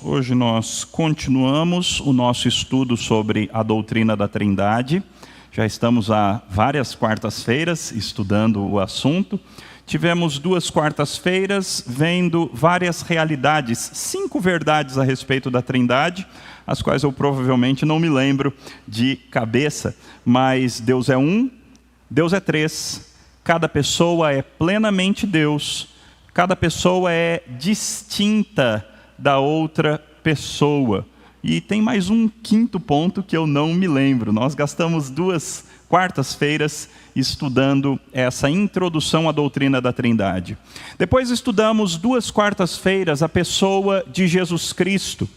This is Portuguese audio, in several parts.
Hoje nós continuamos o nosso estudo sobre a doutrina da Trindade. Já estamos há várias quartas-feiras estudando o assunto. Tivemos 2 quartas-feiras vendo várias realidades, 5 verdades a respeito da Trindade, as quais eu provavelmente não me lembro de cabeça, mas Deus é um, Deus é 3, cada pessoa é plenamente Deus, cada pessoa é distinta da outra pessoa. E tem mais um 5º ponto que eu não me lembro. Nós gastamos 2 quartas-feiras estudando essa introdução à doutrina da Trindade. Depois estudamos 2 quartas-feiras a pessoa de Jesus Cristo.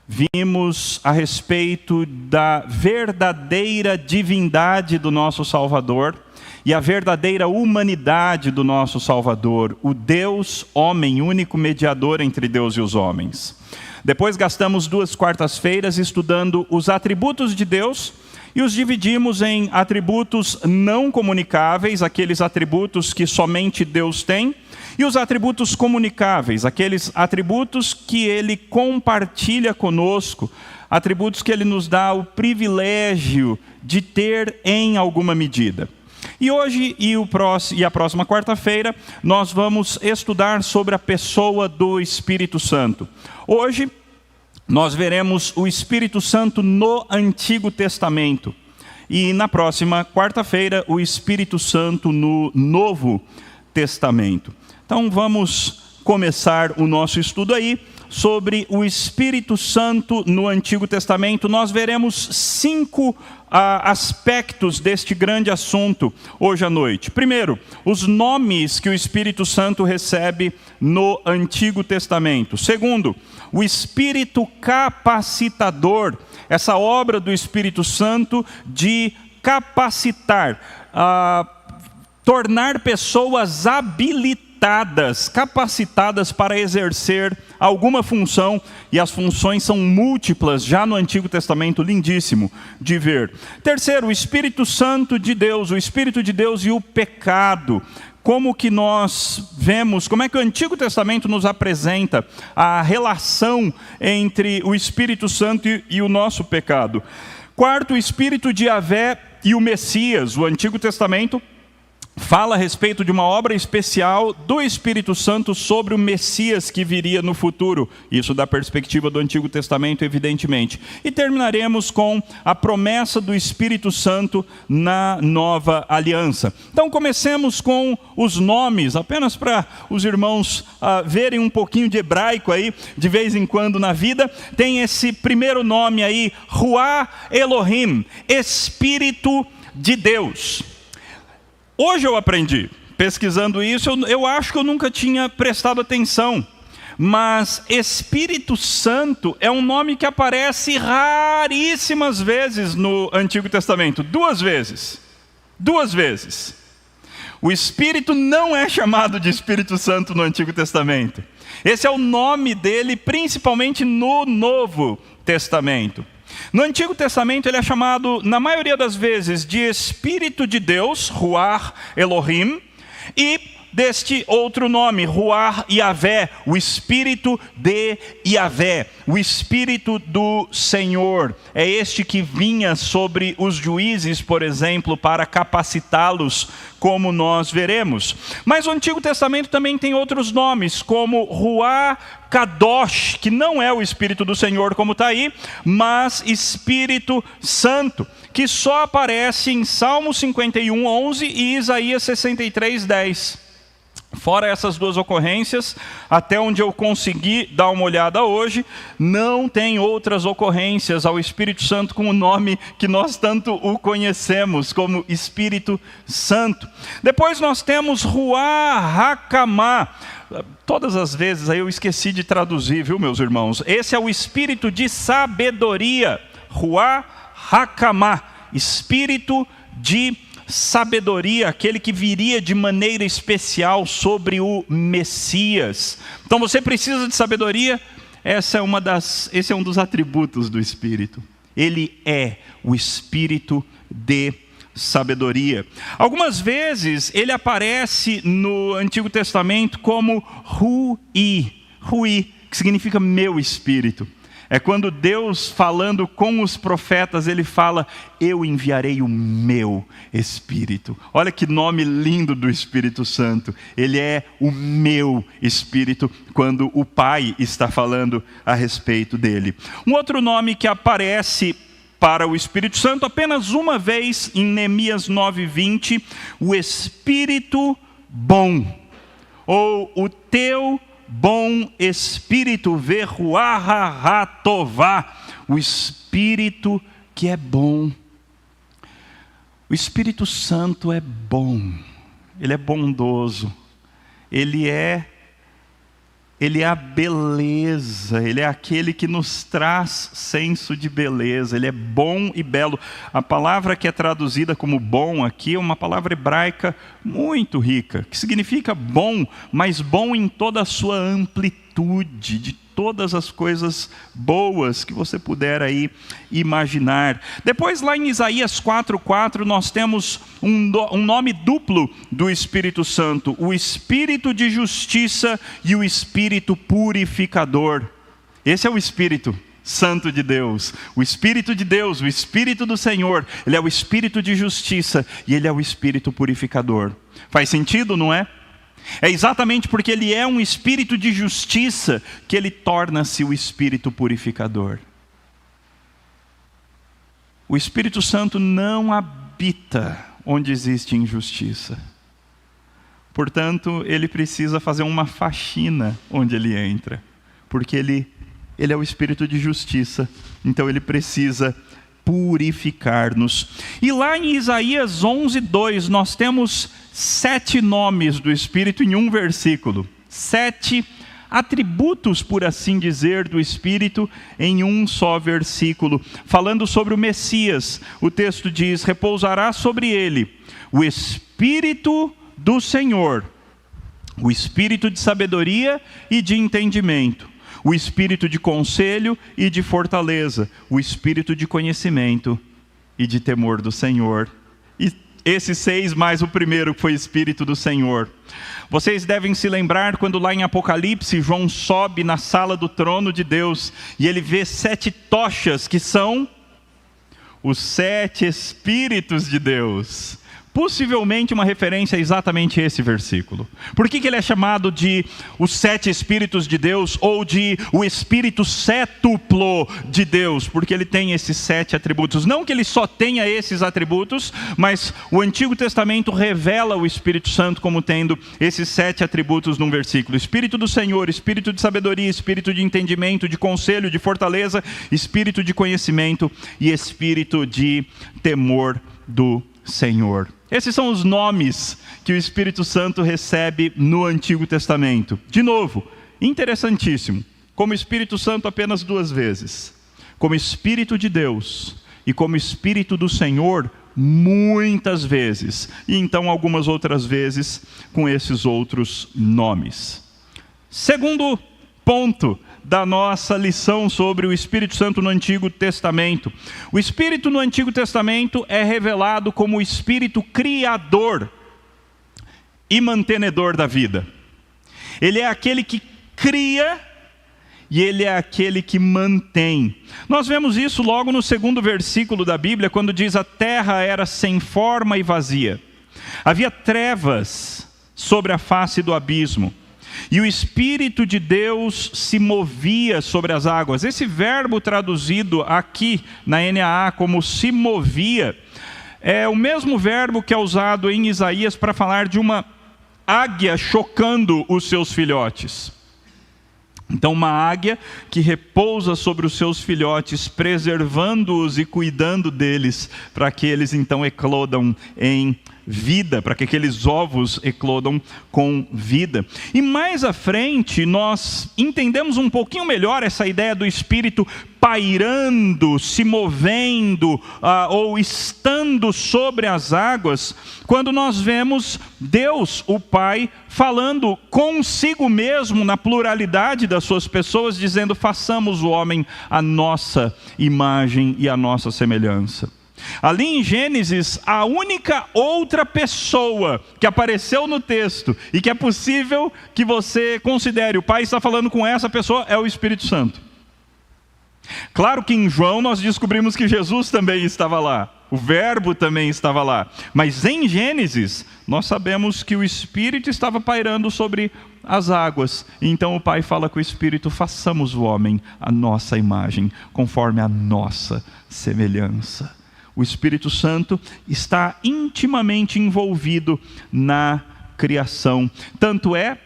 Vimos a respeito da verdadeira divindade do nosso Salvador e a verdadeira humanidade do nosso Salvador, o Deus, homem, único mediador entre Deus e os homens. Depois gastamos 2 quartas-feiras estudando os atributos de Deus e os dividimos em atributos não comunicáveis, aqueles atributos que somente Deus tem, e os atributos comunicáveis, aqueles atributos que Ele compartilha conosco, atributos que Ele nos dá o privilégio de ter em alguma medida. E hoje e a próxima quarta-feira nós vamos estudar sobre a pessoa do Espírito Santo. Hoje nós veremos o Espírito Santo no Antigo Testamento. E na próxima quarta-feira o Espírito Santo no Novo Testamento. Então vamos começar o nosso estudo aí sobre o Espírito Santo no Antigo Testamento. Nós veremos 5 aspectos deste grande assunto hoje à noite. Primeiro, os nomes que o Espírito Santo recebe no Antigo Testamento. Segundo, o Espírito capacitador, essa obra do Espírito Santo de capacitar, tornar pessoas habilitadas, capacitadas para exercer alguma função, e as funções são múltiplas, já no Antigo Testamento, lindíssimo de ver. Terceiro, o Espírito Santo de Deus, o Espírito de Deus e o pecado. Como que nós vemos, como é que o Antigo Testamento nos apresenta a relação entre o Espírito Santo e o nosso pecado. Quarto, o Espírito de Yahvé e o Messias. O Antigo Testamento fala a respeito de uma obra especial do Espírito Santo sobre o Messias que viria no futuro. Isso da perspectiva do Antigo Testamento, evidentemente. E terminaremos com a promessa do Espírito Santo na Nova Aliança. Então comecemos com os nomes, apenas para os irmãos verem um pouquinho de hebraico aí, de vez em quando na vida. Tem esse primeiro nome aí, Ruá Elohim, Espírito de Deus. Hoje eu aprendi, pesquisando isso, eu acho que eu nunca tinha prestado atenção, mas Espírito Santo é um nome que aparece raríssimas vezes no Antigo Testamento, 2 vezes. 2 vezes. O Espírito não é chamado de Espírito Santo no Antigo Testamento. Esse é o nome dele, principalmente no Novo Testamento. No Antigo Testamento ele é chamado, na maioria das vezes, de Espírito de Deus, Ruach Elohim, e deste outro nome, Ruach Yahvé, o Espírito de Yahvé, o Espírito do Senhor. É este que vinha sobre os juízes, por exemplo, para capacitá-los, como nós veremos. Mas o Antigo Testamento também tem outros nomes, como Ruach Kadosh, que não é o Espírito do Senhor como está aí, mas Espírito Santo, que só aparece em Salmo 51:11 e Isaías 63:10. Fora essas 2 ocorrências, até onde eu consegui dar uma olhada hoje, não tem outras ocorrências ao Espírito Santo com o nome que nós tanto o conhecemos, como Espírito Santo. Depois nós temos Ruach Hakamá. Todas as vezes aí eu esqueci de traduzir, viu, meus irmãos? Esse é o Espírito de sabedoria, Ruach Hakamá, Espírito de sabedoria, aquele que viria de maneira especial sobre o Messias. Então você precisa de sabedoria, esse é um dos atributos do Espírito. Ele é o Espírito de sabedoria. Algumas vezes ele aparece no Antigo Testamento como Rui, que significa meu espírito. É quando Deus, falando com os profetas, Ele fala: eu enviarei o meu Espírito. Olha que nome lindo do Espírito Santo. Ele é o meu Espírito, quando o Pai está falando a respeito dele. Um outro nome que aparece para o Espírito Santo apenas uma vez em Neemias 9:20, o Espírito bom, ou o teu bom Espírito, Veruah Tová, o Espírito que é bom. O Espírito Santo é bom, Ele é bondoso, Ele é a beleza, Ele é aquele que nos traz senso de beleza, Ele é bom e belo. A palavra que é traduzida como bom aqui é uma palavra hebraica muito rica, que significa bom, mas bom em toda a sua amplitude, de todas as coisas boas que você puder aí imaginar. Depois lá em Isaías 4:4 nós temos um nome duplo do Espírito Santo: o Espírito de justiça e o Espírito purificador. Esse é o Espírito Santo de Deus, o Espírito de Deus, o Espírito do Senhor. Ele é o Espírito de justiça e Ele é o Espírito purificador. Faz sentido, não é? É exatamente porque Ele é um Espírito de justiça que Ele torna-se o Espírito purificador. O Espírito Santo não habita onde existe injustiça. Portanto, Ele precisa fazer uma faxina onde Ele entra, porque Ele é o Espírito de justiça, então Ele precisa purificar-nos. E lá em Isaías 11:2 nós temos 7 nomes do Espírito em um versículo. 7 atributos, por assim dizer, do Espírito em um só versículo. Falando sobre o Messias, o texto diz: repousará sobre ele o Espírito do Senhor, o Espírito de sabedoria e de entendimento, o Espírito de conselho e de fortaleza, o Espírito de conhecimento e de temor do Senhor. E esses 6 mais o primeiro, que foi o Espírito do Senhor. Vocês devem se lembrar quando lá em Apocalipse, João sobe na sala do trono de Deus e ele vê 7 tochas, que são os 7 Espíritos de Deus. Possivelmente uma referência a exatamente esse versículo. Por que ele é chamado de os 7 Espíritos de Deus, ou de o Espírito sétuplo de Deus? Porque ele tem esses 7 atributos. Não que ele só tenha esses atributos, mas o Antigo Testamento revela o Espírito Santo como tendo esses 7 atributos num versículo: Espírito do Senhor, Espírito de sabedoria, Espírito de entendimento, de conselho, de fortaleza, Espírito de conhecimento e Espírito de temor do Senhor. Esses são os nomes que o Espírito Santo recebe no Antigo Testamento. De novo, interessantíssimo, como Espírito Santo apenas 2 vezes, como Espírito de Deus e como Espírito do Senhor muitas vezes, e então algumas outras vezes com esses outros nomes. Segundo ponto da nossa lição sobre o Espírito Santo no Antigo Testamento. O Espírito no Antigo Testamento é revelado como o Espírito criador e mantenedor da vida. Ele é aquele que cria e Ele é aquele que mantém. Nós vemos isso logo no 2º versículo da Bíblia, quando diz: a terra era sem forma e vazia. Havia trevas sobre a face do abismo. E o Espírito de Deus se movia sobre as águas. Esse verbo traduzido aqui na NAA como se movia, é o mesmo verbo que é usado em Isaías para falar de uma águia chocando os seus filhotes. Então, uma águia que repousa sobre os seus filhotes, preservando-os e cuidando deles, para que eles então eclodam em vida, para que aqueles ovos eclodam com vida. E mais à frente, nós entendemos um pouquinho melhor essa ideia do Espírito pairando, se movendo, ou estando sobre as águas, quando nós vemos Deus, o Pai, falando consigo mesmo na pluralidade das suas pessoas, dizendo: façamos o homem à nossa imagem e à nossa semelhança. Ali em Gênesis, a única outra pessoa que apareceu no texto e que é possível que você considere o Pai está falando com essa pessoa é o Espírito Santo. Claro que em João nós descobrimos que Jesus também estava lá, o Verbo também estava lá, mas em Gênesis nós sabemos que o Espírito estava pairando sobre as águas. Então o Pai fala com o Espírito: façamos o homem à nossa imagem, conforme a nossa semelhança. O Espírito Santo está intimamente envolvido na criação. Tanto é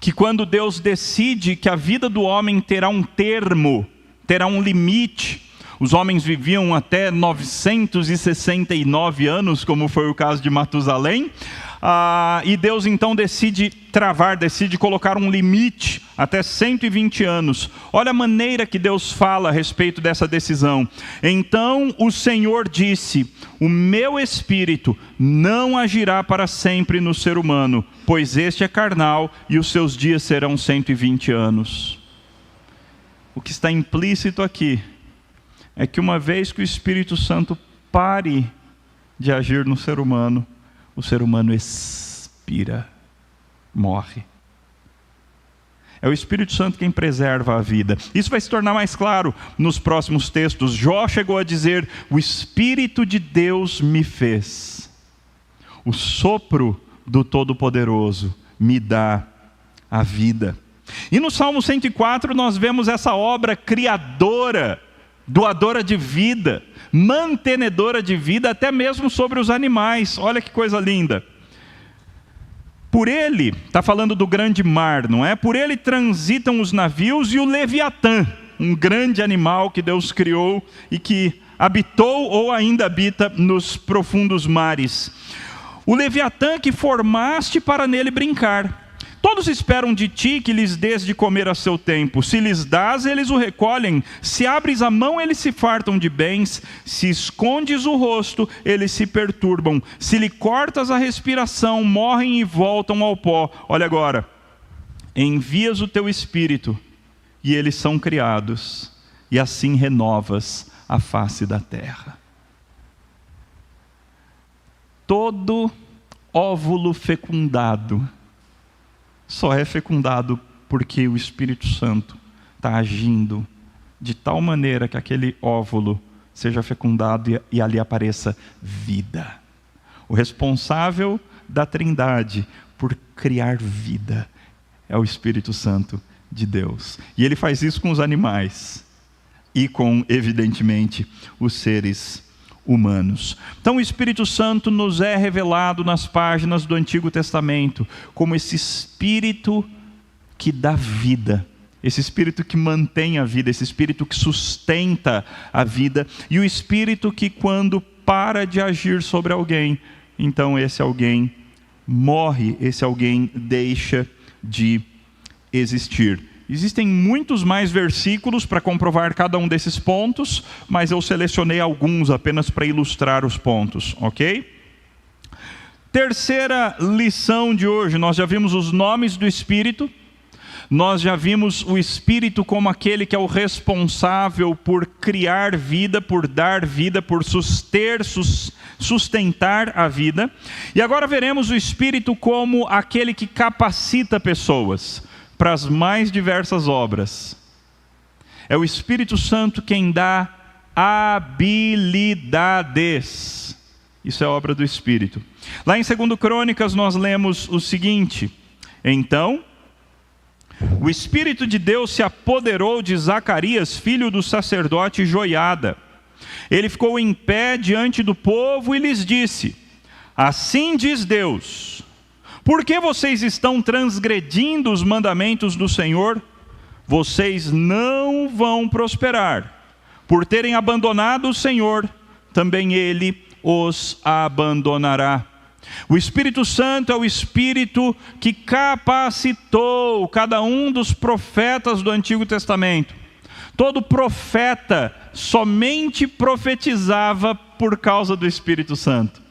que quando Deus decide que a vida do homem terá um termo, terá um limite, os homens viviam até 969 anos, como foi o caso de Matusalém, e Deus então decide colocar um limite até 120 anos. Olha a maneira que Deus fala a respeito dessa decisão. Então o Senhor disse: o meu espírito não agirá para sempre no ser humano, pois este é carnal e os seus dias serão 120 anos. O que está implícito aqui é que uma vez que o Espírito Santo pare de agir no ser humano, o ser humano expira, morre. É o Espírito Santo quem preserva a vida. Isso vai se tornar mais claro nos próximos textos. Jó chegou a dizer: o Espírito de Deus me fez. O sopro do Todo-Poderoso me dá a vida. E no Salmo 104 nós vemos essa obra criadora, doadora de vida, mantenedora de vida, até mesmo sobre os animais. Olha que coisa linda. Por ele, está falando do grande mar, não é? Por ele transitam os navios e o Leviatã, um grande animal que Deus criou e que habitou ou ainda habita nos profundos mares. O Leviatã que formaste para nele brincar. Todos esperam de ti que lhes dês de comer a seu tempo. Se lhes dás, eles o recolhem. Se abres a mão, eles se fartam de bens. Se escondes o rosto, eles se perturbam. Se lhe cortas a respiração, morrem e voltam ao pó. Olha agora. Envias o teu espírito, e eles são criados, e assim renovas a face da terra. Todo óvulo fecundado só é fecundado porque o Espírito Santo está agindo de tal maneira que aquele óvulo seja fecundado e ali apareça vida. O responsável da Trindade por criar vida é o Espírito Santo de Deus. E ele faz isso com os animais e com, evidentemente, os seres humanos. Então o Espírito Santo nos é revelado nas páginas do Antigo Testamento como esse Espírito que dá vida, esse Espírito que mantém a vida, esse Espírito que sustenta a vida, e o Espírito que, quando para de agir sobre alguém, então esse alguém morre, esse alguém deixa de existir. Existem muitos mais versículos para comprovar cada um desses pontos, mas eu selecionei alguns apenas para ilustrar os pontos, ok? Terceira lição de hoje, nós já vimos os nomes do Espírito, nós já vimos o Espírito como aquele que é o responsável por criar vida, por dar vida, por sustentar a vida, e agora veremos o Espírito como aquele que capacita pessoas para as mais diversas obras. É o Espírito Santo quem dá habilidades. Isso é obra do Espírito. Lá em 2 Crônicas nós lemos o seguinte: então o Espírito de Deus se apoderou de Zacarias, filho do sacerdote Joiada. Ele ficou em pé diante do povo e lhes disse: assim diz Deus, por que vocês estão transgredindo os mandamentos do Senhor? Vocês não vão prosperar. Por terem abandonado o Senhor, também Ele os abandonará. O Espírito Santo é o Espírito que capacitou cada um dos profetas do Antigo Testamento. Todo profeta somente profetizava por causa do Espírito Santo.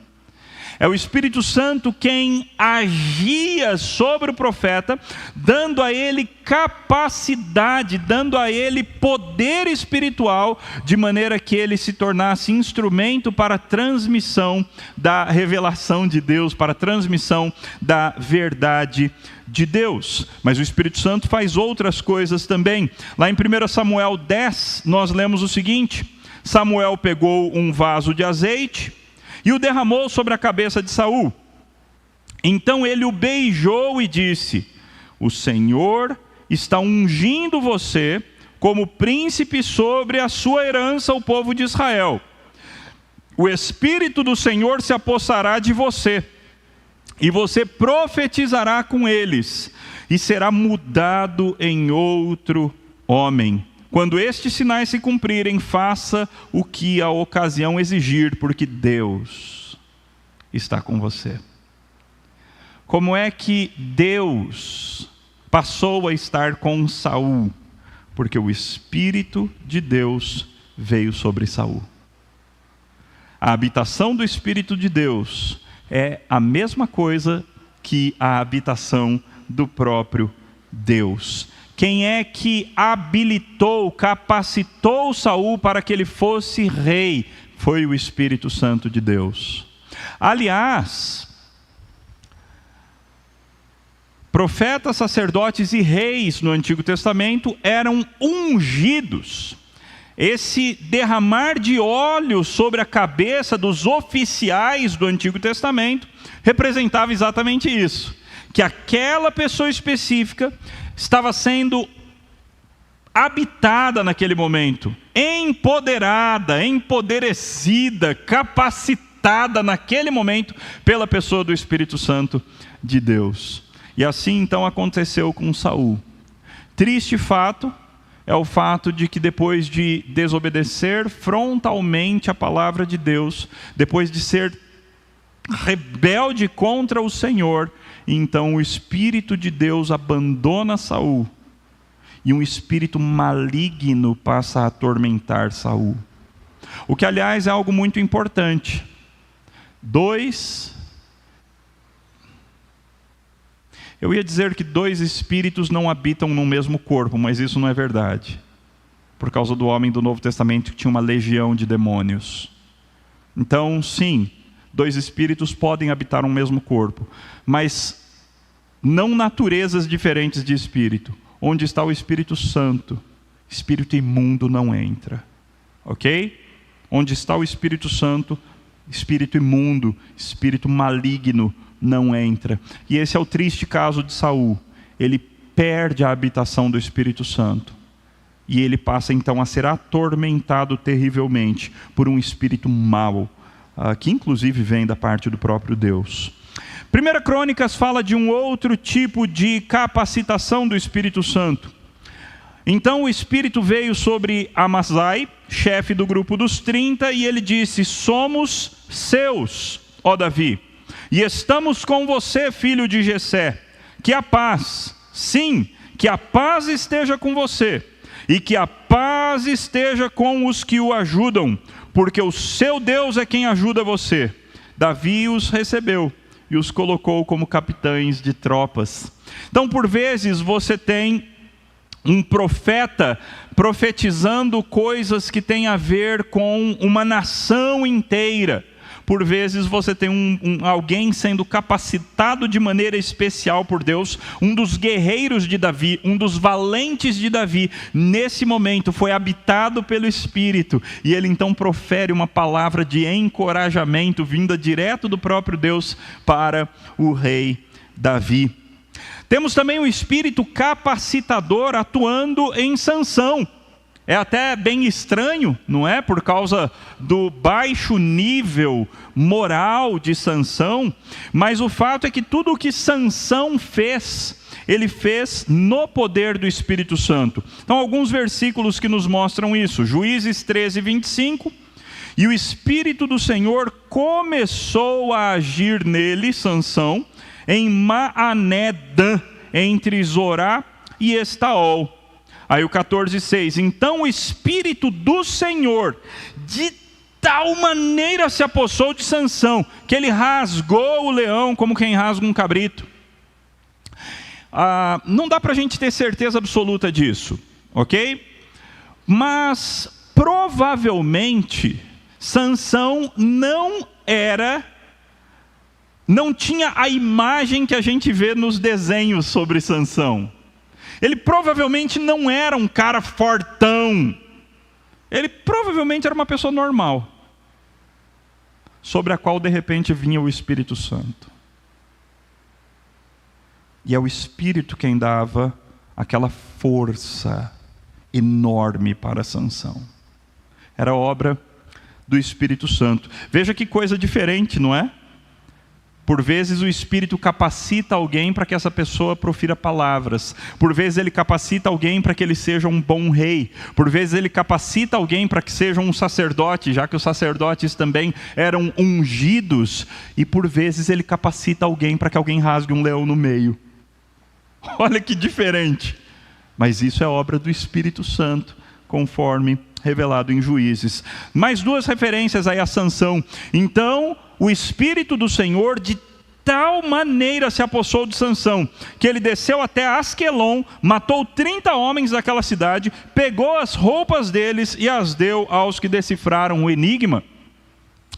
É o Espírito Santo quem agia sobre o profeta, dando a ele capacidade, dando a ele poder espiritual, de maneira que ele se tornasse instrumento para a transmissão da revelação de Deus, para a transmissão da verdade de Deus. Mas o Espírito Santo faz outras coisas também. Lá em 1 Samuel 10, nós lemos o seguinte: Samuel pegou um vaso de azeite e o derramou sobre a cabeça de Saul. Então ele o beijou e disse: o Senhor está ungindo você como príncipe sobre a sua herança, o povo de Israel. O Espírito do Senhor se apossará de você, e você profetizará com eles, e será mudado em outro homem. Quando estes sinais se cumprirem, faça o que a ocasião exigir, porque Deus está com você. Como é que Deus passou a estar com Saul? Porque o Espírito de Deus veio sobre Saul. A habitação do Espírito de Deus é a mesma coisa que a habitação do próprio Deus. Quem é que habilitou, capacitou Saul para que ele fosse rei? Foi o Espírito Santo de Deus. Aliás, profetas, sacerdotes e reis no Antigo Testamento eram ungidos. Esse derramar de óleo sobre a cabeça dos oficiais do Antigo Testamento representava exatamente isso, que aquela pessoa específica estava sendo habitada naquele momento, empoderada, empoderecida, capacitada naquele momento pela pessoa do Espírito Santo de Deus. E assim então aconteceu com Saul. Triste fato é o fato de que depois de desobedecer frontalmente a palavra de Deus, depois de ser rebelde contra o Senhor, então o Espírito de Deus abandona Saul, e um espírito maligno passa a atormentar Saul. O que, aliás, é algo muito importante. Eu ia dizer que 2 espíritos não habitam no mesmo corpo, mas isso não é verdade. Por causa do homem do Novo Testamento que tinha uma legião de demônios. Então, sim, 2 espíritos podem habitar um mesmo corpo, mas não naturezas diferentes de espírito. Onde está o Espírito Santo, espírito imundo não entra. Ok? Onde está o Espírito Santo, espírito imundo, espírito maligno não entra. E esse é o triste caso de Saul. Ele perde a habitação do Espírito Santo. E ele passa então a ser atormentado terrivelmente por um espírito mau, que inclusive vem da parte do próprio Deus. 1 Crônicas fala de um outro tipo de capacitação do Espírito Santo. Então o Espírito veio sobre Amasai, chefe do grupo dos 30, e ele disse: somos seus, ó Davi, e estamos com você, filho de Jessé. Que a paz, sim, que a paz esteja com você, e que a paz esteja com os que o ajudam, porque o seu Deus é quem ajuda você. Davi os recebeu e os colocou como capitães de tropas. Então, por vezes, você tem um profeta profetizando coisas que têm a ver com uma nação inteira. Por vezes você tem alguém sendo capacitado de maneira especial por Deus, um dos guerreiros de Davi, um dos valentes de Davi, nesse momento foi habitado pelo Espírito, e ele então profere uma palavra de encorajamento, vinda direto do próprio Deus para o rei Davi. Temos também o Espírito capacitador atuando em Sansão. É até bem estranho, não é? Por causa do baixo nível moral de Sansão, mas o fato é que tudo o que Sansão fez, ele fez no poder do Espírito Santo. Então, alguns versículos que nos mostram isso. Juízes 13, 25. E o Espírito do Senhor começou a agir nele, Sansão, em Maané-Dan, entre Zorá e Estaol. Aí o 14:6, então o Espírito do Senhor, de tal maneira se apossou de Sansão, que ele rasgou o leão como quem rasga um cabrito. Não dá para a gente ter certeza absoluta disso, ok? Mas provavelmente Sansão não tinha a imagem que a gente vê nos desenhos sobre Sansão. Ele provavelmente não era um cara fortão. Ele provavelmente era uma pessoa normal, sobre a qual de repente vinha o Espírito Santo. E é o Espírito quem dava aquela força enorme para Sansão. Era obra do Espírito Santo. Veja que coisa diferente, não é? Por vezes o Espírito capacita alguém para que essa pessoa profira palavras. Por vezes ele capacita alguém para que ele seja um bom rei. Por vezes ele capacita alguém para que seja um sacerdote, já que os sacerdotes também eram ungidos. E por vezes ele capacita alguém para que alguém rasgue um leão no meio. Olha que diferente. Mas isso é obra do Espírito Santo, conforme revelado em Juízes. Mais duas referências aí a Sansão. Então, o Espírito do Senhor de tal maneira se apossou de Sansão, que ele desceu até Asquelon, matou 30 homens daquela cidade, pegou as roupas deles e as deu aos que decifraram o enigma.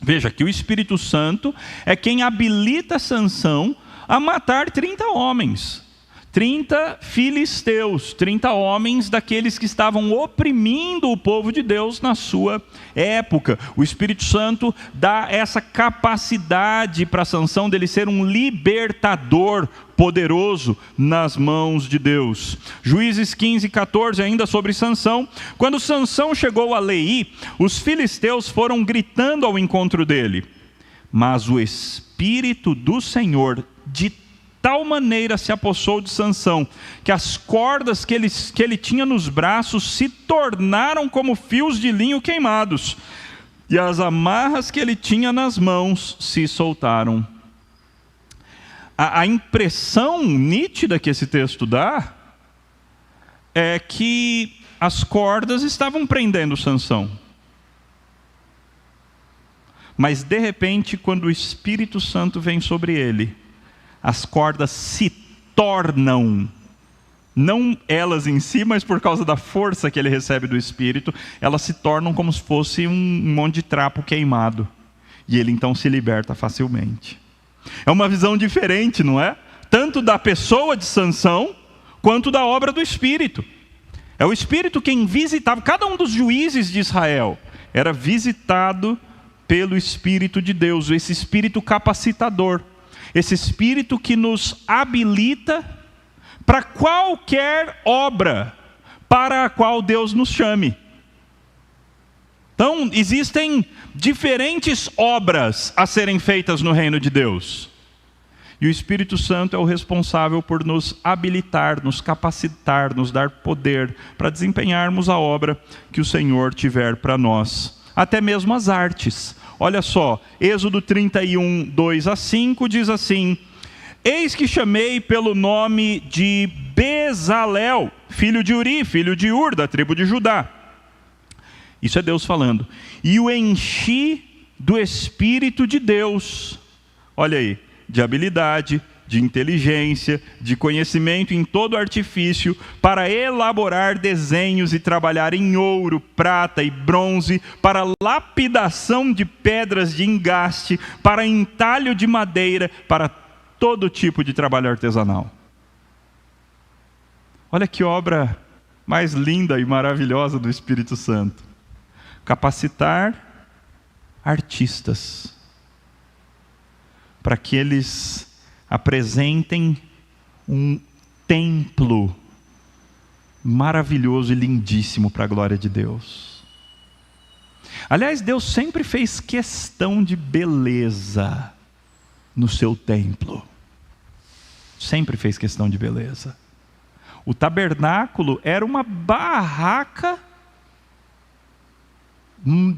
Veja que o Espírito Santo é quem habilita Sansão a matar 30 homens. 30 filisteus, 30 homens daqueles que estavam oprimindo o povo de Deus na sua época. O Espírito Santo dá essa capacidade para Sansão dele ser um libertador poderoso nas mãos de Deus. Juízes 15:14, ainda sobre Sansão. Quando Sansão chegou a Leí, os filisteus foram gritando ao encontro dele. Mas o Espírito do Senhor de tal maneira se apossou de Sansão, que as cordas que ele tinha nos braços se tornaram como fios de linho queimados, e as amarras que ele tinha nas mãos se soltaram. A impressão nítida que esse texto dá é que as cordas estavam prendendo Sansão. Mas de repente, quando o Espírito Santo vem sobre ele, as cordas se tornam, não elas em si, mas por causa da força que ele recebe do Espírito, elas se tornam como se fosse um monte de trapo queimado. E ele então se liberta facilmente. É uma visão diferente, não é? Tanto da pessoa de Sansão, quanto da obra do Espírito. É o Espírito quem visitava, cada um dos juízes de Israel era visitado pelo Espírito de Deus, esse Espírito capacitador. Esse Espírito que nos habilita para qualquer obra para a qual Deus nos chame. Então, existem diferentes obras a serem feitas no reino de Deus. E o Espírito Santo é o responsável por nos habilitar, nos capacitar, nos dar poder para desempenharmos a obra que o Senhor tiver para nós. Até mesmo as artes. Olha só, Êxodo 31, 2-5 diz assim: eis que chamei pelo nome de Bezalel, filho de Uri, filho de Ur, da tribo de Judá. Isso é Deus falando. E o enchi do Espírito de Deus. Olha aí, de habilidade, de inteligência, de conhecimento em todo artifício, para elaborar desenhos e trabalhar em ouro, prata e bronze, para lapidação de pedras de engaste, para entalho de madeira, para todo tipo de trabalho artesanal. Olha que obra mais linda e maravilhosa do Espírito Santo. Capacitar artistas para que eles apresentem um templo maravilhoso e lindíssimo para a glória de Deus. Aliás, Deus sempre fez questão de beleza no seu templo. Sempre fez questão de beleza. O tabernáculo era uma barraca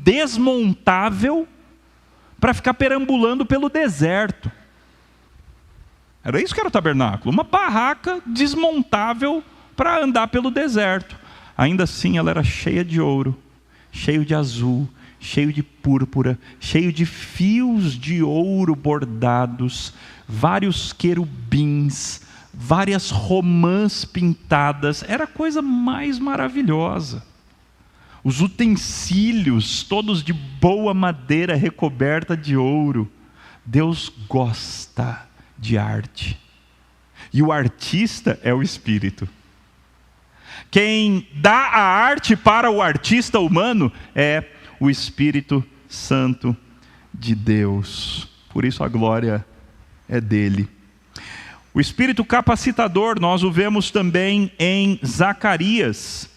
desmontável para ficar perambulando pelo deserto. Era isso que era o tabernáculo, uma barraca desmontável para andar pelo deserto. Ainda assim ela era cheia de ouro, cheia de azul, cheio de púrpura, cheio de fios de ouro bordados, vários querubins, várias romãs pintadas. Era a coisa mais maravilhosa. Os utensílios, todos de boa madeira recoberta de ouro. Deus gosta de arte. E o artista é o Espírito. Quem dá a arte para o artista humano é o Espírito Santo de Deus. Por isso a glória é dele. O Espírito capacitador nós o vemos também em Zacarias,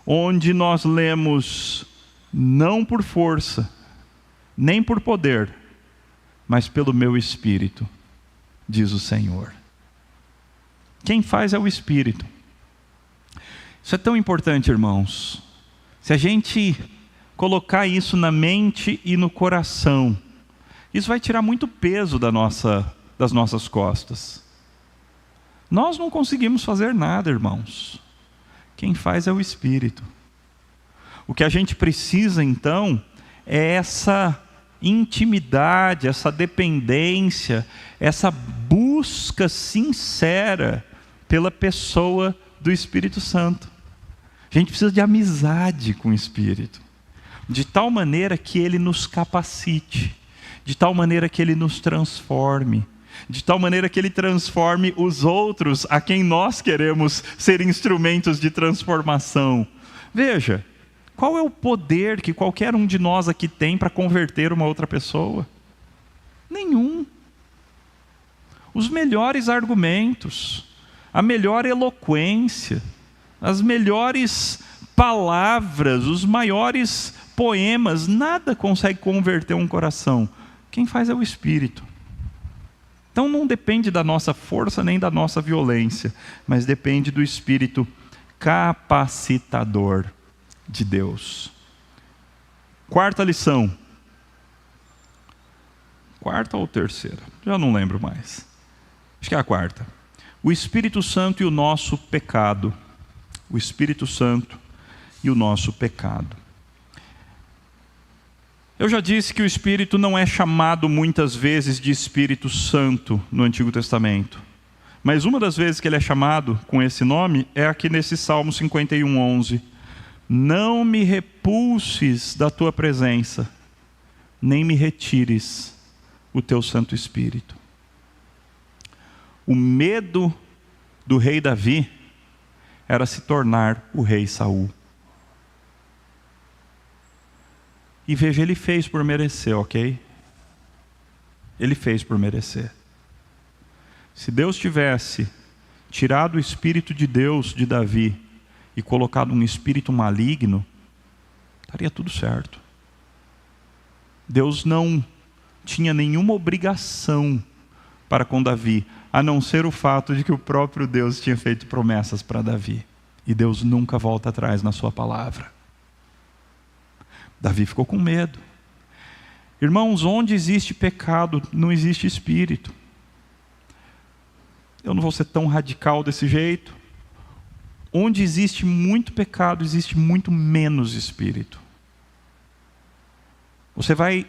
onde nós lemos: não por força, nem por poder, mas pelo meu Espírito, diz o Senhor. Quem faz é o Espírito. Isso é tão importante, irmãos. Se a gente colocar isso na mente e no coração, isso vai tirar muito peso das nossas costas. Nós não conseguimos fazer nada, irmãos. Quem faz é o Espírito. O que a gente precisa, então, é essa intimidade, essa dependência, essa busca sincera pela pessoa do Espírito Santo. A gente precisa de amizade com o Espírito, de tal maneira que Ele nos capacite, de tal maneira que Ele nos transforme, de tal maneira que Ele transforme os outros a quem nós queremos ser instrumentos de transformação. Veja, qual é o poder que qualquer um de nós aqui tem para converter uma outra pessoa? Nenhum. Os melhores argumentos, a melhor eloquência, as melhores palavras, os maiores poemas, nada consegue converter um coração. Quem faz é o Espírito. Então não depende da nossa força nem da nossa violência, mas depende do Espírito capacitador de Deus. Quarta lição. Quarta ou terceira? Já não lembro mais. Acho que é a quarta. O Espírito Santo e o nosso pecado. O Espírito Santo e o nosso pecado. Eu já disse que o Espírito não é chamado muitas vezes de Espírito Santo no Antigo Testamento. Mas uma das vezes que ele é chamado com esse nome é aqui nesse Salmo 51:11. Não me repulses da tua presença, nem me retires o teu Santo Espírito. O medo do rei Davi era se tornar o rei Saul. E veja, ele fez por merecer, ok? Ele fez por merecer. Se Deus tivesse tirado o Espírito de Deus de Davi e colocado um espírito maligno, estaria tudo certo. Deus não tinha nenhuma obrigação para com Davi, a não ser o fato de que o próprio Deus tinha feito promessas para Davi. E Deus nunca volta atrás na sua palavra. Davi ficou com medo. Irmãos, onde existe pecado, não existe espírito. Eu não vou ser tão radical desse jeito. Onde existe muito pecado, existe muito menos espírito. Você vai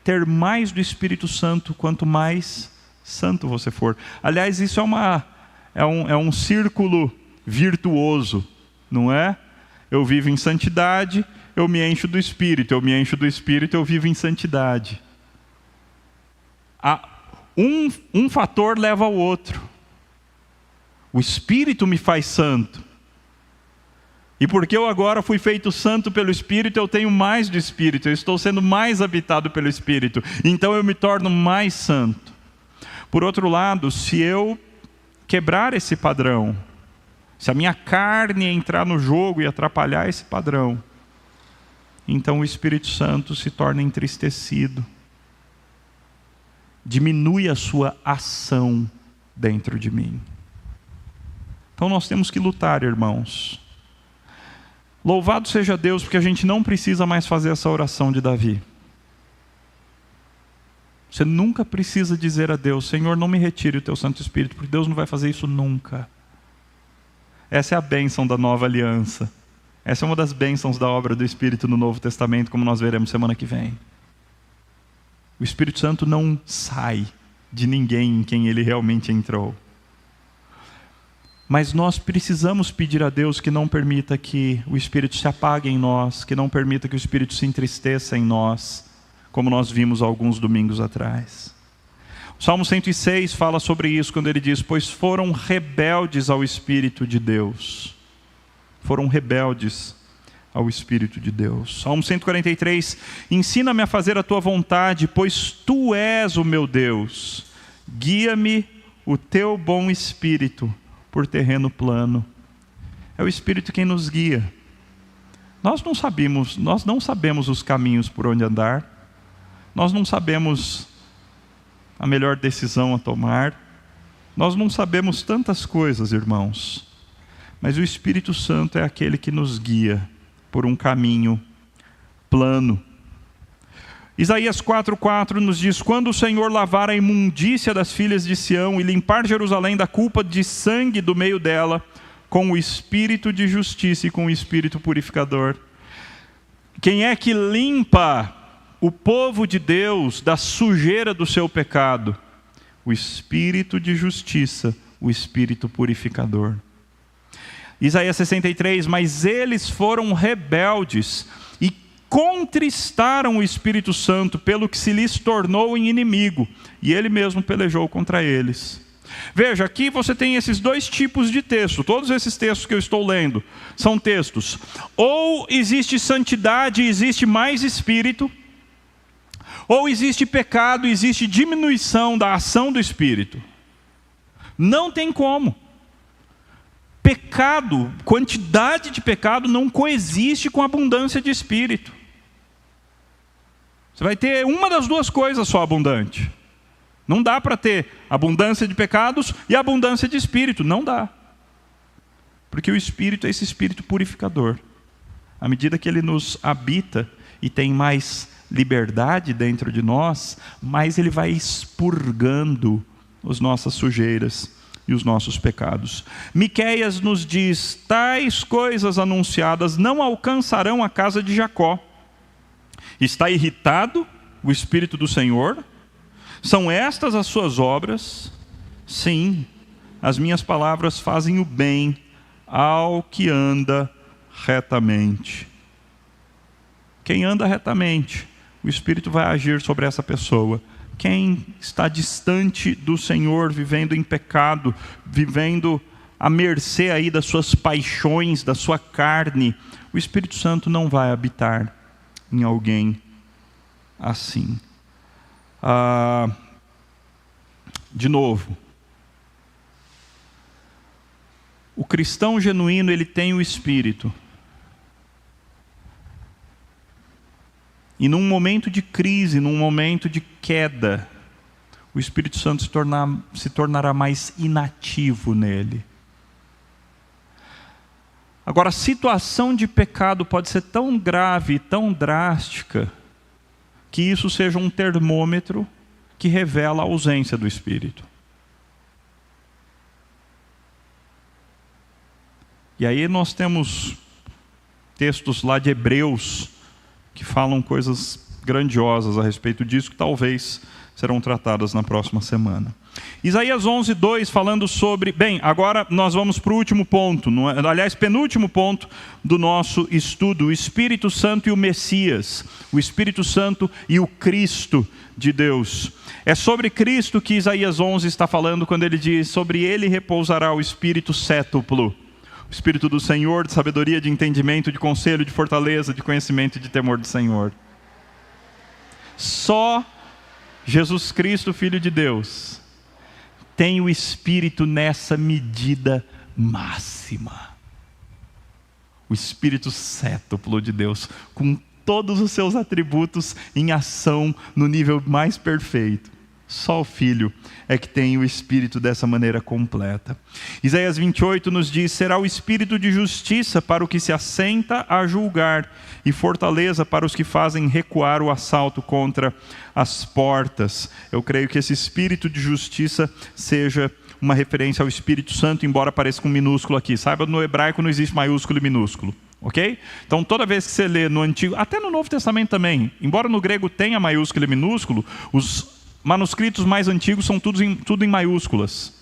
ter mais do Espírito Santo quanto mais santo você for. Aliás, isso é um círculo virtuoso, não é? Eu vivo em santidade, eu me encho do Espírito. Eu me encho do Espírito, eu vivo em santidade. Um fator leva ao outro. O Espírito me faz santo. E porque eu agora fui feito santo pelo Espírito, eu tenho mais do Espírito. Eu estou sendo mais habitado pelo Espírito. Então eu me torno mais santo. Por outro lado, se eu quebrar esse padrão, se a minha carne entrar no jogo e atrapalhar esse padrão, então o Espírito Santo se torna entristecido. Diminui a sua ação dentro de mim. Então nós temos que lutar, irmãos. Louvado seja Deus, porque a gente não precisa mais fazer essa oração de Davi. Você nunca precisa dizer a Deus: Senhor, não me retire o teu Santo Espírito, porque Deus não vai fazer isso nunca. Essa é a bênção da nova aliança. Essa é uma das bênçãos da obra do Espírito no Novo Testamento, como nós veremos semana que vem. O Espírito Santo não sai de ninguém em quem ele realmente entrou. Mas nós precisamos pedir a Deus que não permita que o Espírito se apague em nós, que não permita que o Espírito se entristeça em nós, como nós vimos alguns domingos atrás. O Salmo 106 fala sobre isso quando ele diz: pois foram rebeldes ao Espírito de Deus. Foram rebeldes ao Espírito de Deus. Salmo 143, ensina-me a fazer a tua vontade, pois tu és o meu Deus. Guia-me o teu bom Espírito por terreno plano. É o Espírito quem nos guia. Nós não sabemos os caminhos por onde andar. Nós não sabemos a melhor decisão a tomar. Nós não sabemos tantas coisas, irmãos. Mas o Espírito Santo é aquele que nos guia por um caminho plano. Isaías 4,4 nos diz: quando o Senhor lavar a imundícia das filhas de Sião e limpar Jerusalém da culpa de sangue do meio dela, com o espírito de justiça e com o espírito purificador. Quem é que limpa o povo de Deus da sujeira do seu pecado? O espírito de justiça, o espírito purificador. Isaías 63, mas eles foram rebeldes e contristaram o Espírito Santo, pelo que se lhes tornou em inimigo, e ele mesmo pelejou contra eles. Veja, aqui você tem esses dois tipos de texto. Todos esses textos que eu estou lendo são textos: ou existe santidade e existe mais Espírito, ou existe pecado e existe diminuição da ação do Espírito. Não tem como. Pecado, quantidade de pecado não coexiste com abundância de Espírito. Você vai ter uma das duas coisas só abundante. Não dá para ter abundância de pecados e abundância de Espírito. Não dá. Porque o Espírito é esse Espírito purificador. À medida que ele nos habita e tem mais liberdade dentro de nós, mais ele vai expurgando as nossas sujeiras e os nossos pecados. Miqueias nos diz: tais coisas anunciadas não alcançarão a casa de Jacó. Está irritado o Espírito do Senhor? São estas as suas obras? Sim, as minhas palavras fazem o bem ao que anda retamente. Quem anda retamente, o Espírito vai agir sobre essa pessoa. Quem está distante do Senhor, vivendo em pecado, vivendo à mercê aí das suas paixões, da sua carne, o Espírito Santo não vai habitar em alguém assim. De novo, o cristão genuíno, ele tem o Espírito. E num momento de crise, num momento de queda, o Espírito Santo se tornará mais inativo nele. Agora, a situação de pecado pode ser tão grave, tão drástica, que isso seja um termômetro que revela a ausência do Espírito. E aí nós temos textos lá de Hebreus que falam coisas grandiosas a respeito disso, que talvez serão tratadas na próxima semana. Isaías 11:2, falando sobre... Bem, agora nós vamos para o último ponto, aliás, penúltimo ponto do nosso estudo: o Espírito Santo e o Messias, o Espírito Santo e o Cristo de Deus. É sobre Cristo que Isaías 11 está falando, quando ele diz: sobre ele repousará o Espírito cétuplo. O Espírito do Senhor, de sabedoria, de entendimento, de conselho, de fortaleza, de conhecimento e de temor do Senhor. Só Jesus Cristo, Filho de Deus, tem o Espírito nessa medida máxima. O Espírito cétuplo de Deus, com todos os seus atributos em ação no nível mais perfeito. Só o Filho é que tem o Espírito dessa maneira completa. Isaías 28 nos diz: será o Espírito de justiça para o que se assenta a julgar, e fortaleza para os que fazem recuar o assalto contra as portas. Eu creio que esse Espírito de justiça seja uma referência ao Espírito Santo, embora pareça com minúsculo aqui. Saiba, no hebraico não existe maiúsculo e minúsculo. Ok? Então toda vez que você lê no Antigo, até no Novo Testamento também, embora no grego tenha maiúsculo e minúsculo, os manuscritos mais antigos são tudo em maiúsculas.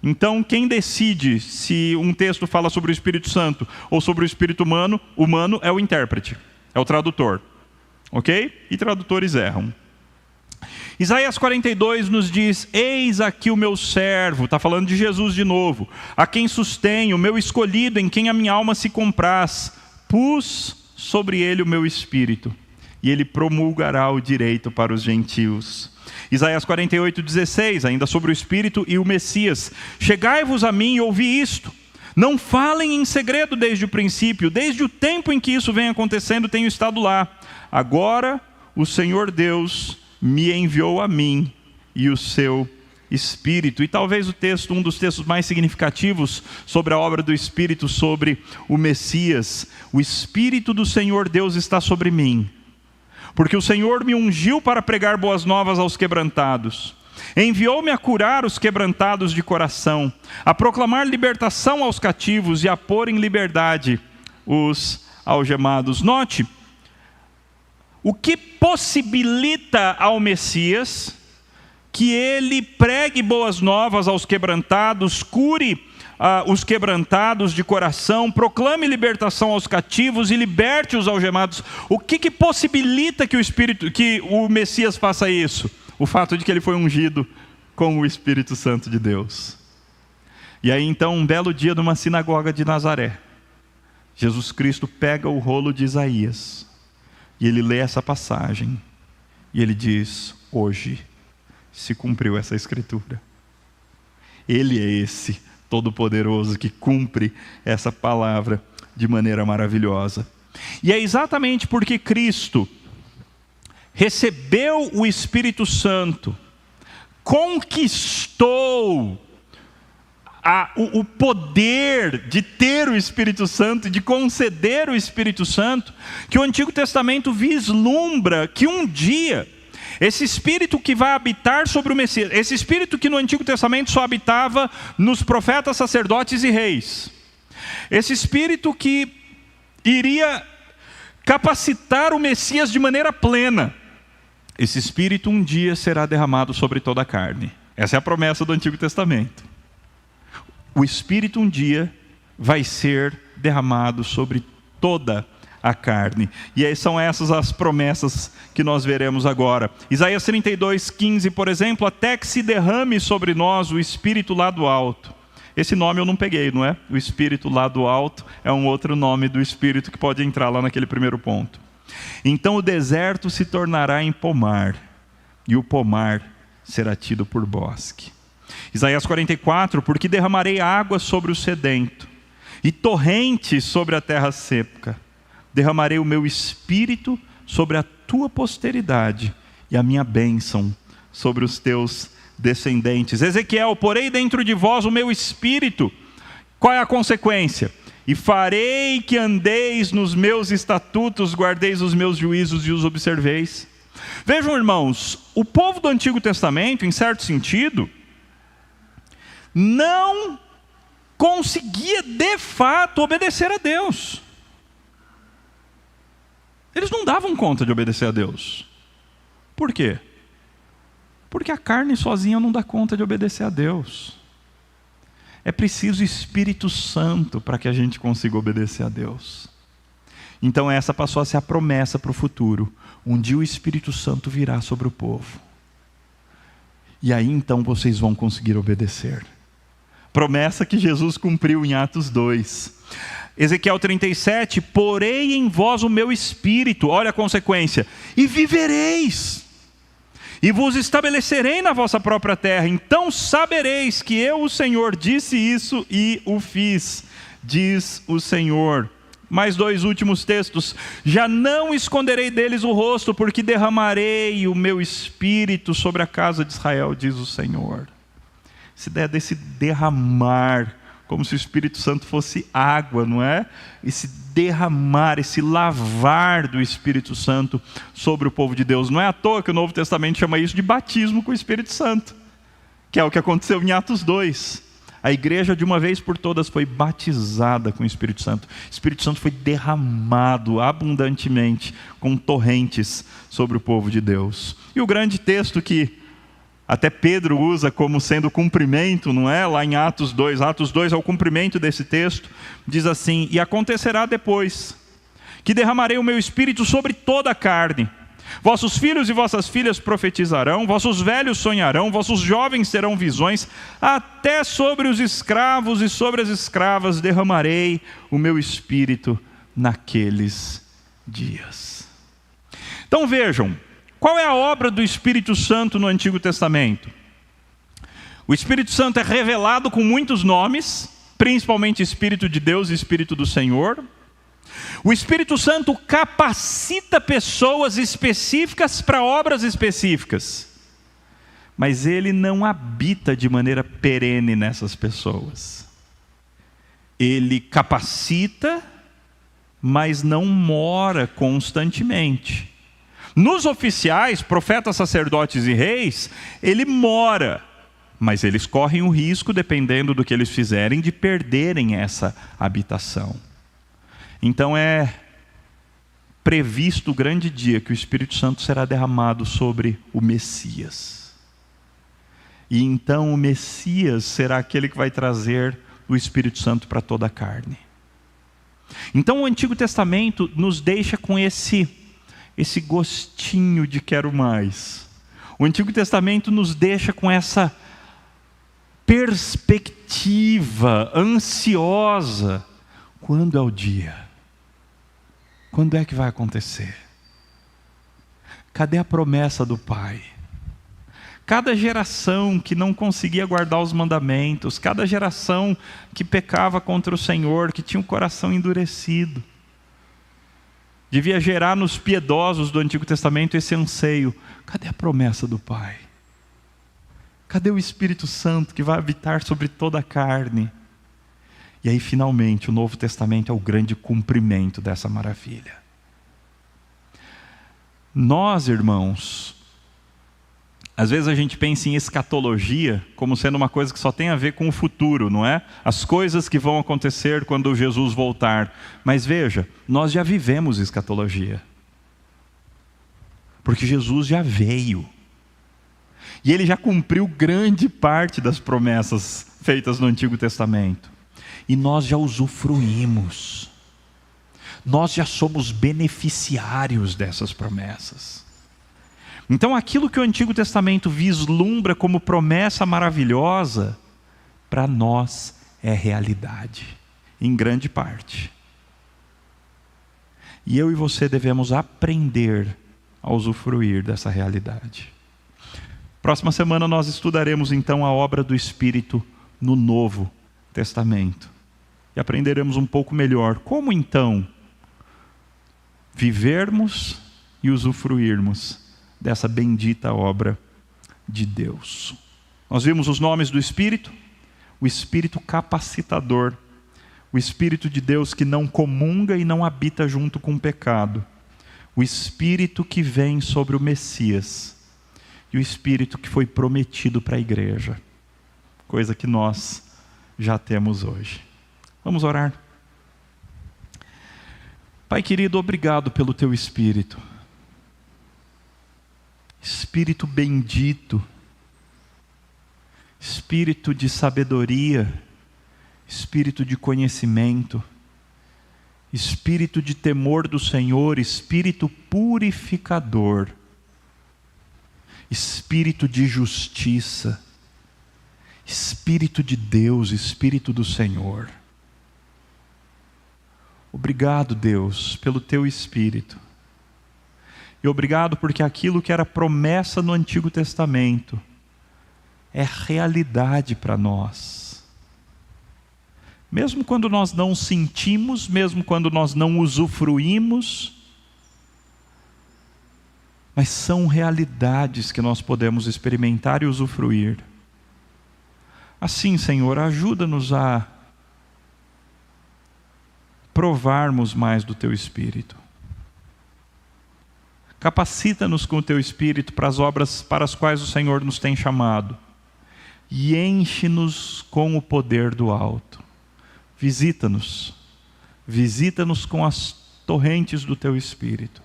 Então quem decide se um texto fala sobre o Espírito Santo ou sobre o Espírito humano é o intérprete, é o tradutor. Ok? E tradutores erram. Isaías 42 nos diz: eis aqui o meu servo, está falando de Jesus de novo, a quem sustenho, o meu escolhido, em quem a minha alma se compraz, pus sobre ele o meu espírito, e ele promulgará o direito para os gentios. Isaías 48:16, ainda sobre o Espírito e o Messias: chegai-vos a mim e ouvi isto, não falem em segredo desde o princípio, desde o tempo em que isso vem acontecendo tenho estado lá, agora o Senhor Deus me enviou a mim e o seu Espírito. E talvez um dos textos mais significativos sobre a obra do Espírito, sobre o Messias: o Espírito do Senhor Deus está sobre mim, porque o Senhor me ungiu para pregar boas novas aos quebrantados, enviou-me a curar os quebrantados de coração, a proclamar libertação aos cativos e a pôr em liberdade os algemados. Note, o que possibilita ao Messias que ele pregue boas novas aos quebrantados, cure os quebrantados de coração, proclame libertação aos cativos e liberte os algemados? O que possibilita que o Messias faça isso? O fato de que ele foi ungido com o Espírito Santo de Deus. E aí então, um belo dia numa sinagoga de Nazaré, Jesus Cristo pega o rolo de Isaías e ele lê essa passagem e ele diz: hoje se cumpriu essa escritura. Ele é esse Todo-Poderoso que cumpre essa palavra de maneira maravilhosa. E é exatamente porque Cristo recebeu o Espírito Santo, conquistou o poder de ter o Espírito Santo, de conceder o Espírito Santo, que o Antigo Testamento vislumbra que um dia esse Espírito que vai habitar sobre o Messias, esse Espírito que no Antigo Testamento só habitava nos profetas, sacerdotes e reis, esse Espírito que iria capacitar o Messias de maneira plena, esse Espírito um dia será derramado sobre toda a carne. Essa é a promessa do Antigo Testamento. O Espírito um dia vai ser derramado sobre toda a carne. E aí são essas as promessas que nós veremos agora. Isaías 32:15, por exemplo: até que se derrame sobre nós o Espírito lá do alto. Esse nome eu não peguei, não é? O Espírito lá do alto é um outro nome do Espírito que pode entrar lá naquele primeiro ponto. Então o deserto se tornará em pomar, e o pomar será tido por bosque. Isaías 44: porque derramarei água sobre o sedento, e torrentes sobre a terra seca. Derramarei o meu espírito sobre a tua posteridade, e a minha bênção sobre os teus descendentes. Ezequiel: porei dentro de vós o meu espírito. Qual é a consequência? E farei que andeis nos meus estatutos, guardeis os meus juízos e os observeis. Vejam, irmãos, o povo do Antigo Testamento, em certo sentido, não conseguia de fato obedecer a Deus. Eles não davam conta de obedecer a Deus. Por quê? Porque a carne sozinha não dá conta de obedecer a Deus. É preciso Espírito Santo para que a gente consiga obedecer a Deus. Então essa passou a ser a promessa para o futuro. Um dia o Espírito Santo virá sobre o povo. E aí então vocês vão conseguir obedecer. Promessa que Jesus cumpriu em Atos 2. Ezequiel 37: porei em vós o meu espírito, olha a consequência, e vivereis, e vos estabelecerei na vossa própria terra, então sabereis que eu, o Senhor, disse isso e o fiz, diz o Senhor. Mais dois últimos textos: já não esconderei deles o rosto, porque derramarei o meu espírito sobre a casa de Israel, diz o Senhor. Essa ideia desse derramar, como se o Espírito Santo fosse água, não é? Esse derramar, esse lavar do Espírito Santo sobre o povo de Deus. Não é à toa que o Novo Testamento chama isso de batismo com o Espírito Santo, que é o que aconteceu em Atos 2. A igreja, de uma vez por todas, foi batizada com o Espírito Santo. O Espírito Santo foi derramado abundantemente, com torrentes, sobre o povo de Deus. E o grande texto que até Pedro usa como sendo cumprimento, não é? Lá em Atos 2 é o cumprimento desse texto, diz assim: e acontecerá depois, que derramarei o meu Espírito sobre toda a carne. Vossos filhos e vossas filhas profetizarão, vossos velhos sonharão, vossos jovens terão visões, até sobre os escravos e sobre as escravas derramarei o meu Espírito naqueles dias. Então vejam, qual é a obra do Espírito Santo no Antigo Testamento? O Espírito Santo é revelado com muitos nomes, principalmente Espírito de Deus e Espírito do Senhor. O Espírito Santo capacita pessoas específicas para obras específicas, mas ele não habita de maneira perene nessas pessoas. Ele capacita, mas não mora constantemente. Nos oficiais, profetas, sacerdotes e reis, ele mora, mas eles correm o risco, dependendo do que eles fizerem, de perderem essa habitação. Então é previsto o grande dia que o Espírito Santo será derramado sobre o Messias. E então o Messias será aquele que vai trazer o Espírito Santo para toda a carne. Então o Antigo Testamento nos deixa com esse gostinho de quero mais. O Antigo Testamento nos deixa com essa perspectiva ansiosa. Quando é o dia? Quando é que vai acontecer? Cadê a promessa do Pai? Cada geração que não conseguia guardar os mandamentos, cada geração que pecava contra o Senhor, que tinha o coração endurecido, devia gerar nos piedosos do Antigo Testamento esse anseio. Cadê a promessa do Pai? Cadê o Espírito Santo que vai habitar sobre toda a carne? E aí, finalmente, o Novo Testamento é o grande cumprimento dessa maravilha. Nós, irmãos, às vezes a gente pensa em escatologia como sendo uma coisa que só tem a ver com o futuro, não é? As coisas que vão acontecer quando Jesus voltar. Mas veja, nós já vivemos escatologia. Porque Jesus já veio. E ele já cumpriu grande parte das promessas feitas no Antigo Testamento. E nós já usufruímos. Nós já somos beneficiários dessas promessas. Então aquilo que o Antigo Testamento vislumbra como promessa maravilhosa, para nós é realidade, em grande parte. E eu e você devemos aprender a usufruir dessa realidade. Próxima semana nós estudaremos então a obra do Espírito no Novo Testamento. E aprenderemos um pouco melhor como então vivermos e usufruirmos dessa bendita obra de Deus. Nós vimos os nomes do Espírito: o Espírito capacitador, o Espírito de Deus que não comunga e não habita junto com o pecado, o Espírito que vem sobre o Messias e o Espírito que foi prometido para a igreja, coisa que nós já temos hoje. Vamos orar. Pai querido, obrigado pelo Teu Espírito. Espírito bendito, Espírito de sabedoria, Espírito de conhecimento, Espírito de temor do Senhor, Espírito purificador, Espírito de justiça, Espírito de Deus, Espírito do Senhor. Obrigado, Deus, pelo Teu Espírito. E obrigado porque aquilo que era promessa no Antigo Testamento é realidade para nós. Mesmo quando nós não sentimos, mesmo quando nós não usufruímos, mas são realidades que nós podemos experimentar e usufruir. Assim, Senhor, ajuda-nos a provarmos mais do Teu Espírito. Capacita-nos com o Teu Espírito para as obras para as quais o Senhor nos tem chamado. e enche-nos com o poder do alto. Visita-nos com as torrentes do Teu Espírito,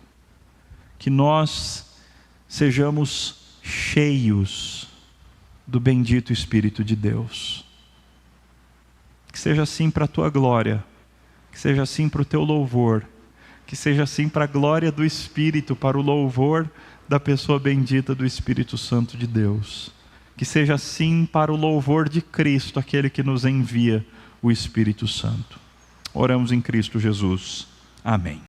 que nós sejamos cheios do bendito Espírito de Deus. Que seja assim para a Tua glória, que seja assim para o Teu louvor, que seja assim para a glória do Espírito, para o louvor da pessoa bendita do Espírito Santo de Deus. Que seja assim para o louvor de Cristo, aquele que nos envia o Espírito Santo. Oramos em Cristo Jesus. Amém.